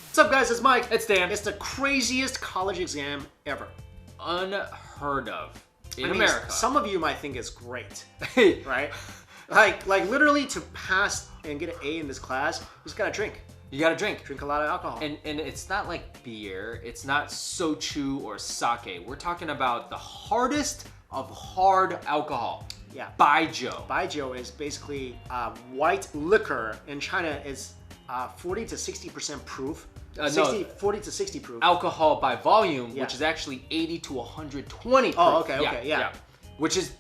What's up, guys? It's Mike. It's Dan. It's the craziest college exam ever. Unheard of in mean, America. Some of you might think it's great, right? Like literally to pass and get an A in this class, you just gotta drink. You gotta drink. Drink a lot of alcohol. And it's not like beer. It's not sochu or sake. We're talking about the hardest of hard alcohol. Yeah. Baijiu. Baijiu is basically white liquor. In China, it's 40 to 60% proof. 40 to 60 proof. Alcohol by volume, Yeah. which is actually 80 to 120 proof. Oh, okay, yeah. Which is,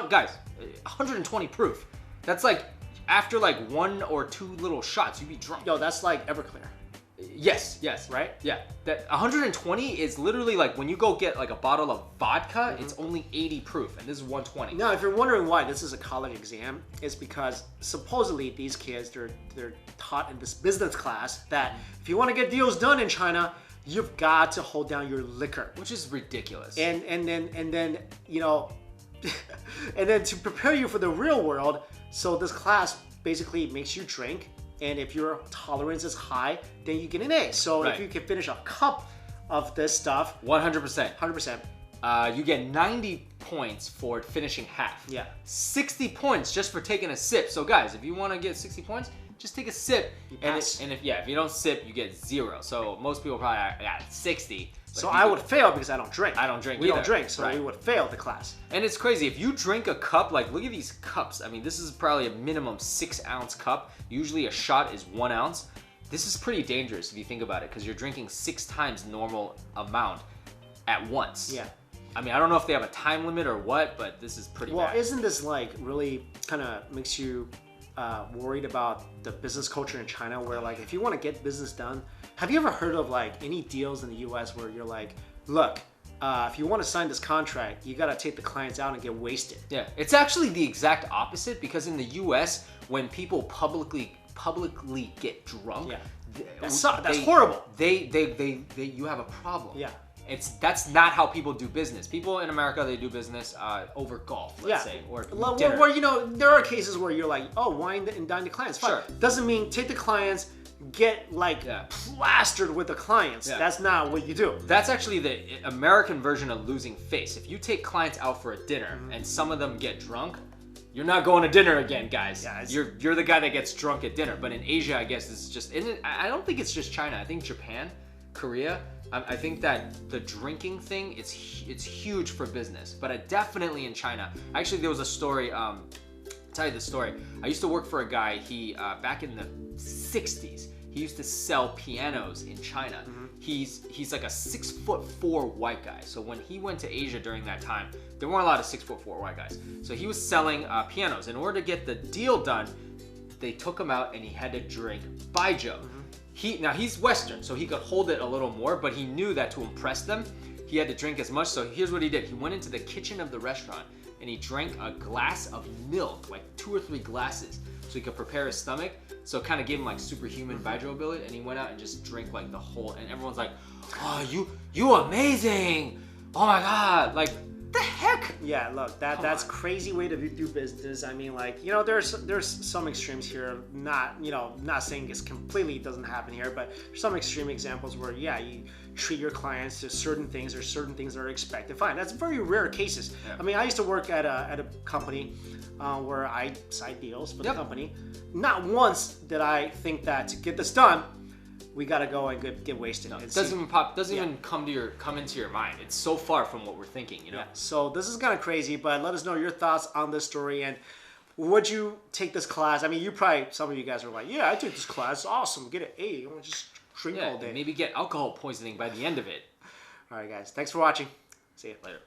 guys, 120 proof. That's like, after like 1 or 2 little shots, you'd be drunk. Yo, that's like Everclear. Yes, Right? Yeah. That 120 is literally like when you go get like a bottle of vodka, it's only 80 proof, and this is 120. Now, if you're wondering why this is a college exam, it's because supposedly these kids, they're taught in this business class that if you want to get deals done in China, you've got to hold down your liquor. Which is ridiculous. And then you know, and then to prepare you for the real world, so this class basically makes you drink. And if your tolerance is high, then you get an A. So Right. if you can finish a cup of this stuff, 100%. 100%. You get 90 points for finishing half. Yeah. 60 points just for taking a sip. So guys, if you want to get 60 points, just take a sip. And pass. if you don't sip, you get 0. So most people probably got 60. but So if you I get- would fail because I don't drink. I don't drink We don't either. drink, so Right. we would fail the class. And it's crazy. If you drink a cup, like look at these cups. I mean, this is probably a minimum 6-ounce cup. Usually a shot is 1 ounce. This is pretty dangerous if you think about it, because you're drinking 6 times normal amount at once. Yeah. I mean, I don't know if they have a time limit or what, but this is pretty Well, bad. isn't this like really kind of makes you worried about the business culture in China, where like if you want to get business done, have you ever heard of like any deals in the U.S. where you're like, look, if you want to sign this contract, you got to take the clients out and get wasted. Yeah, it's actually the exact opposite, because in the U.S., when people publicly get drunk, Yeah. That's horrible. You have a problem. Yeah. That's not how people do business. People in America, they do business over golf, let's say, or dinner. Where you know there are cases where you're like, oh, wine and dine the clients. Fine. Sure. Doesn't mean take the clients, get like plastered with the clients. Yeah. That's not what you do. That's actually the American version of losing face. If you take clients out for a dinner and some of them get drunk, you're not going to dinner again, guys. Yeah, you're the guy that gets drunk at dinner. But in Asia, I guess it's just. I don't think it's just China. I think Japan, Korea. I think that the drinking thing, it's huge for business. But definitely in China. Actually, there was a story. I'll tell you the story. I used to work for a guy. He back in the 60s. He used to sell pianos in China. He's like a 6'4" white guy. So when he went to Asia during that time, there weren't a lot of 6'4" white guys. So he was selling pianos. In order to get the deal done, they took him out and he had to drink baijiu. Now he's Western, so he could hold it a little more, but he knew that to impress them, he had to drink as much. So here's what he did. He went into the kitchen of the restaurant and he drank a glass of milk, like 2 or 3 glasses, so he could prepare his stomach. So it kind of gave him like superhuman baijiu ability, and he went out and just drank like the whole, and everyone's like, oh, you amazing. Oh my God, like, the heck? Yeah, look, that's crazy way to do business. I mean, like, you know, there's some extremes here. Not saying it's completely doesn't happen here, but there's some extreme examples where, yeah, you treat your clients to certain things or certain things that are expected. Fine, that's very rare cases. Yeah. I mean, I used to work at a company where I side deals for the company. Not once did I think that to get this done, we gotta go and get wasted. No, it doesn't even come into your mind. It's so far from what we're thinking, you know. Yeah. So this is kind of crazy, but let us know your thoughts on this story, and would you take this class? I mean, some of you guys are like, yeah, I took this class, awesome, get an A. You want to just drink all day. Maybe get alcohol poisoning by the end of it. All right, guys, thanks for watching. See you Later.